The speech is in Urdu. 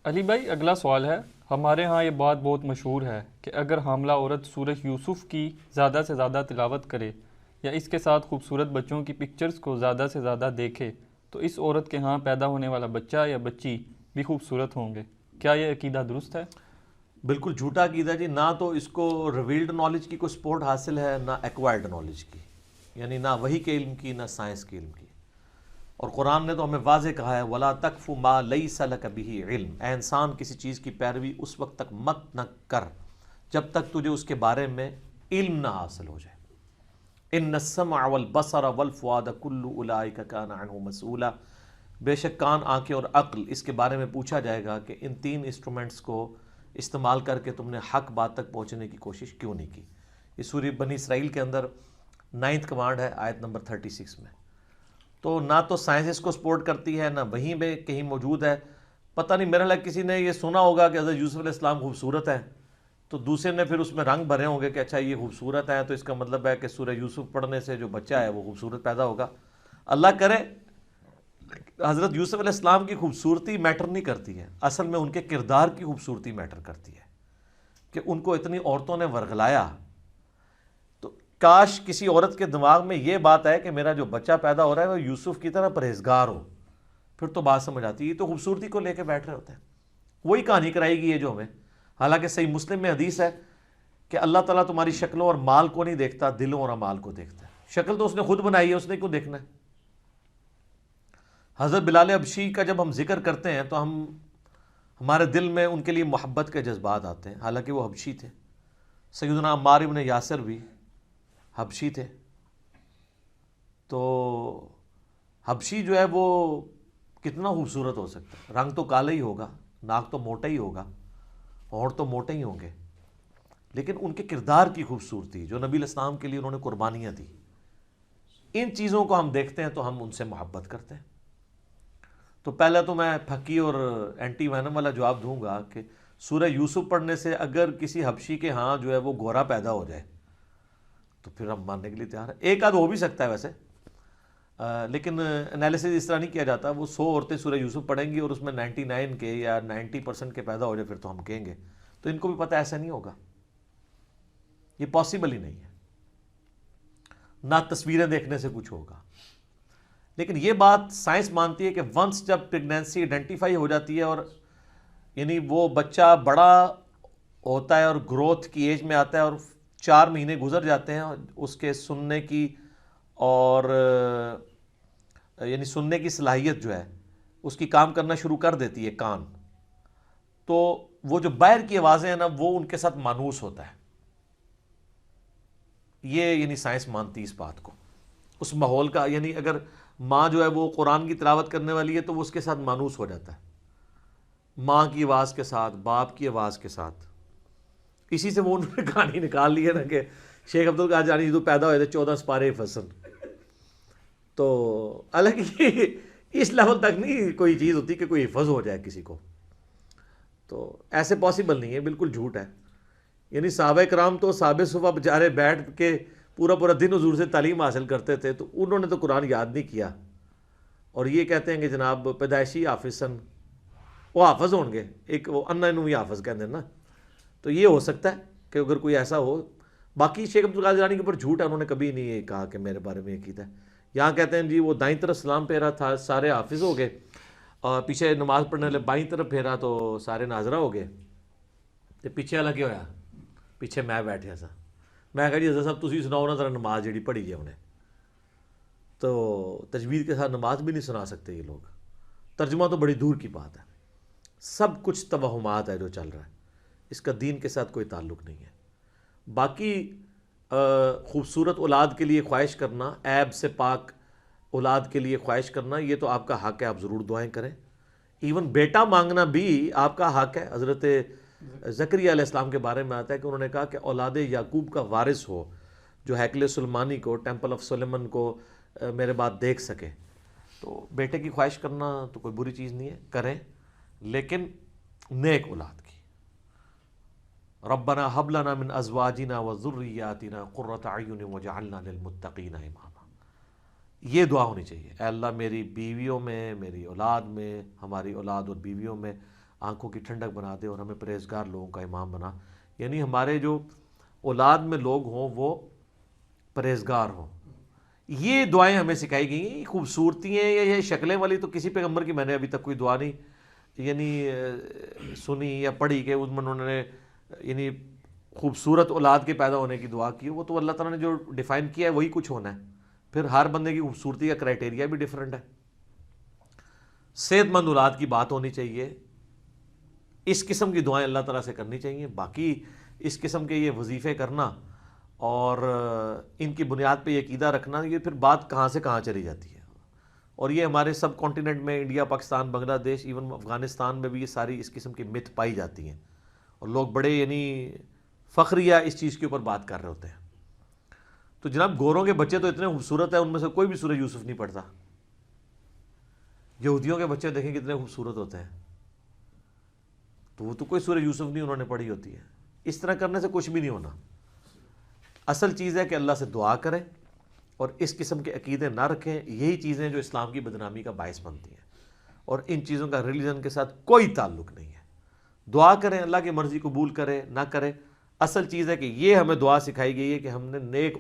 علی بھائی، اگلا سوال ہے. ہمارے ہاں یہ بات بہت مشہور ہے کہ اگر حاملہ عورت سورہ یوسف کی زیادہ سے زیادہ تلاوت کرے یا اس کے ساتھ خوبصورت بچوں کی پکچرز کو زیادہ سے زیادہ دیکھے تو اس عورت کے ہاں پیدا ہونے والا بچہ یا بچی بھی خوبصورت ہوں گے. کیا یہ عقیدہ درست ہے؟ بالکل جھوٹا عقیدہ جی. نہ تو اس کو ریویلڈ نالج کی کوئی سپورٹ حاصل ہے، نہ ایکوائرڈ نالج کی، یعنی نہ وحی کے علم کی، نہ سائنس کے علم کی. اور قرآن نے تو ہمیں واضح کہا ہے وَلَا تَقْفُ مَا لَيْسَ لَكَ بِهِ علم. اے انسان، کسی چیز کی پیروی اس وقت تک مت نہ کر جب تک تجھے اس کے بارے میں علم نہ حاصل ہو جائے. ان السمع والبصر والفؤاد کل اولئک کان عنہ مسئولا. بے شک کان، آنکھیں اور عقل، اس کے بارے میں پوچھا جائے گا کہ ان تین انسٹرومنٹس کو استعمال کر کے تم نے حق بات تک پہنچنے کی کوشش کیوں نہیں کی. یہ سورہ بنی اسرائیل کے اندر 9th کمانڈ ہے، آیت نمبر 36 میں. تو نہ تو سائنس اس کو سپورٹ کرتی ہے، نہ وہیں میں کہیں موجود ہے. پتہ نہیں، میرا لگ کسی نے یہ سنا ہوگا کہ حضرت یوسف علیہ السلام خوبصورت ہیں، تو دوسرے نے پھر اس میں رنگ بھرے ہوں گے کہ اچھا یہ خوبصورت ہیں تو اس کا مطلب ہے کہ سورہ یوسف پڑھنے سے جو بچہ ہے وہ خوبصورت پیدا ہوگا. اللہ کرے. حضرت یوسف علیہ السلام کی خوبصورتی میٹر نہیں کرتی ہے، اصل میں ان کے کردار کی خوبصورتی میٹر کرتی ہے کہ ان کو اتنی عورتوں نے ورغلایا. تو کاش کسی عورت کے دماغ میں یہ بات ہے کہ میرا جو بچہ پیدا ہو رہا ہے وہ یوسف کی طرح پرہیزگار ہو، پھر تو بات سمجھ آتی ہے. تو خوبصورتی کو لے کے بیٹھ رہے ہوتے ہیں. وہی کہانی کرائے گی یہ جو ہمیں. حالانکہ صحیح مسلم میں حدیث ہے کہ اللہ تعالیٰ تمہاری شکلوں اور مال کو نہیں دیکھتا، دلوں اور اعمال کو دیکھتا ہے. شکل تو اس نے خود بنائی ہے، اس نے کیوں دیکھنا ہے. حضرت بلال حبشی کا جب ہم ذکر کرتے ہیں تو ہمارے دل میں ان کے لیے محبت کے جذبات آتے ہیں، حالانکہ وہ حبشی تھے. سیدنا عمار ابن یاسر بھی حبشی تھے. تو حبشی جو ہے وہ کتنا خوبصورت ہو سکتا ہے. رنگ تو کالا ہی ہوگا، ناک تو موٹا ہی ہوگا، اور تو موٹے ہی ہوں گے، لیکن ان کے کردار کی خوبصورتی جو نبی علیہ السلام کے لیے انہوں نے قربانیاں دی، ان چیزوں کو ہم دیکھتے ہیں تو ہم ان سے محبت کرتے ہیں. تو پہلے تو میں پھکی اور اینٹی وینم والا جواب دوں گا کہ سورہ یوسف پڑھنے سے اگر کسی حبشی کے ہاں جو ہے وہ گورا پیدا ہو جائے تو پھر ہم ماننے کے لیے تیار ہیں. ایک آدھ ہو بھی سکتا ہے ویسے، لیکن انالیسز اس طرح نہیں کیا جاتا. وہ 100 عورتیں سورہ یوسف پڑھیں گی اور اس میں 99 کے یا 90% کے پیدا ہو جائے پھر تو ہم کہیں گے. تو ان کو بھی پتہ ایسا نہیں ہوگا، یہ پاسبل ہی نہیں ہے. نہ تصویریں دیکھنے سے کچھ ہوگا. لیکن یہ بات سائنس مانتی ہے کہ ونس جب پریگنینسی آئیڈینٹیفائی ہو جاتی ہے اور یعنی وہ بچہ بڑا ہوتا ہے اور گروتھ کی ایج میں آتا ہے اور 4 مہینے گزر جاتے ہیں، اس کے سننے کی اور یعنی سننے کی صلاحیت جو ہے اس کی کام کرنا شروع کر دیتی ہے، کان. تو وہ جو باہر کی آوازیں ہیں نا وہ ان کے ساتھ مانوس ہوتا ہے. یہ یعنی سائنس مانتی اس بات کو، اس ماحول کا. یعنی اگر ماں جو ہے وہ قرآن کی تلاوت کرنے والی ہے تو وہ اس کے ساتھ مانوس ہو جاتا ہے، ماں کی آواز کے ساتھ، باپ کی آواز کے ساتھ. اسی سے وہ انہوں نے کہانی نکال لی ہے نا کہ شیخ عبد القادر جو پیدا ہوئے تھے 14 سپارے فصل. تو حالانکہ اس لیول تک نہیں کوئی چیز ہوتی کہ کوئی حفظ ہو جائے کسی کو، تو ایسے پاسبل نہیں ہے، بالکل جھوٹ ہے. یعنی صحابہ کرام تو صحابہ صفحہ بیچارے بیٹھ کے پورا پورا دن حضور سے تعلیم حاصل کرتے تھے، تو انہوں نے تو قرآن یاد نہیں کیا. اور یہ کہتے ہیں کہ جناب پیدائشی حافظن، وہ حافظ ہوں گے، ایک وہ انا انہوں بھی حافظ کہتے ہیں نا. تو یہ ہو سکتا ہے کہ اگر کوئی ایسا ہو. باقی شیخ عبد القادر جیلانی کے اوپر جھوٹ ہے، انہوں نے کبھی نہیں یہ کہا کہ میرے بارے میں یہ کیتا ہے. یہاں کہتے ہیں جی وہ دائیں طرف سلام پھیرا تھا سارے حافظ ہو گئے، اور پیچھے نماز پڑھنے والے بائیں طرف پھیرا تو سارے ناظرہ ہو گئے. تو پیچھے والا کیا ہوا؟ پیچھے میں بیٹھیا سا. میں کہا جی حضرت صاحب تسی سناؤ نا ذرا نماز جیڑی پڑھی ہے انہیں. تو تجوید کے ساتھ نماز بھی نہیں سنا سکتے یہ لوگ. ترجمہ تو بڑی دور کی بات ہے. سب کچھ توہمات ہے جو چل رہا ہے، اس کا دین کے ساتھ کوئی تعلق نہیں ہے. باقی خوبصورت اولاد کے لیے خواہش کرنا، عیب سے پاک اولاد کے لیے خواہش کرنا، یہ تو آپ کا حق ہے، آپ ضرور دعائیں کریں. ایون بیٹا مانگنا بھی آپ کا حق ہے. حضرت زکریا علیہ السلام کے بارے میں آتا ہے کہ انہوں نے کہا کہ اولاد یعقوب کا وارث ہو جو ہیکل سلیمانی کو، ٹیمپل آف سلیمان کو میرے بعد دیکھ سکے. تو بیٹے کی خواہش کرنا تو کوئی بری چیز نہیں ہے، کریں، لیکن نیک اولاد کی. ربنا هب لنا من ازواجنا وذریاتنا قرۃ اعین واجعلنا للمتقین اماما. یہ دعا ہونی چاہیے، اے اللہ میری بیویوں میں، میری اولاد میں، ہماری اولاد اور بیویوں میں آنکھوں کی ٹھنڈک بنا دے اور ہمیں پرہیزگار لوگوں کا امام بنا. یعنی ہمارے جو اولاد میں لوگ ہوں وہ پرہیزگار ہوں. یہ دعائیں ہمیں سکھائی گئی ہیں. خوبصورتی ہیں یا یہ شکلیں والی تو کسی پیغمبر کی میں نے ابھی تک کوئی دعا نہیں یعنی سنی یا پڑھی کہ اس میں انہوں نے یعنی خوبصورت اولاد کے پیدا ہونے کی دعا کی. وہ تو اللہ تعالیٰ نے جو ڈیفائن کیا ہے وہی کچھ ہونا ہے. پھر ہر بندے کی خوبصورتی کا کرائٹیریا بھی ڈیفرنٹ ہے. صحت مند اولاد کی بات ہونی چاہیے. اس قسم کی دعائیں اللہ تعالیٰ سے کرنی چاہیے. باقی اس قسم کے یہ وظیفے کرنا اور ان کی بنیاد پہ یہ عقیدہ رکھنا، یہ پھر بات کہاں سے کہاں چلی جاتی ہے. اور یہ ہمارے سب کانٹیننٹ میں انڈیا، پاکستان، بنگلہ دیش، ایون افغانستان میں بھی یہ ساری اس قسم کی مت پائی جاتی ہیں اور لوگ بڑے یعنی فخریہ اس چیز کے اوپر بات کر رہے ہوتے ہیں. تو جناب گوروں کے بچے تو اتنے خوبصورت ہیں، ان میں سے کوئی بھی سورہ یوسف نہیں پڑھتا. یہودیوں کے بچے دیکھیں کتنے خوبصورت ہوتے ہیں، تو وہ تو کوئی سورہ یوسف نہیں انہوں نے پڑھی ہوتی ہے. اس طرح کرنے سے کچھ بھی نہیں ہونا. اصل چیز ہے کہ اللہ سے دعا کریں اور اس قسم کے عقیدے نہ رکھیں. یہی چیزیں جو اسلام کی بدنامی کا باعث بنتی ہیں، اور ان چیزوں کا ریلیجن کے ساتھ کوئی تعلق نہیں ہے. دعا کریں، اللہ کی مرضی قبول کرے نہ کرے. اصل چیز ہے کہ یہ ہمیں دعا سکھائی گئی ہے کہ ہم نے نیک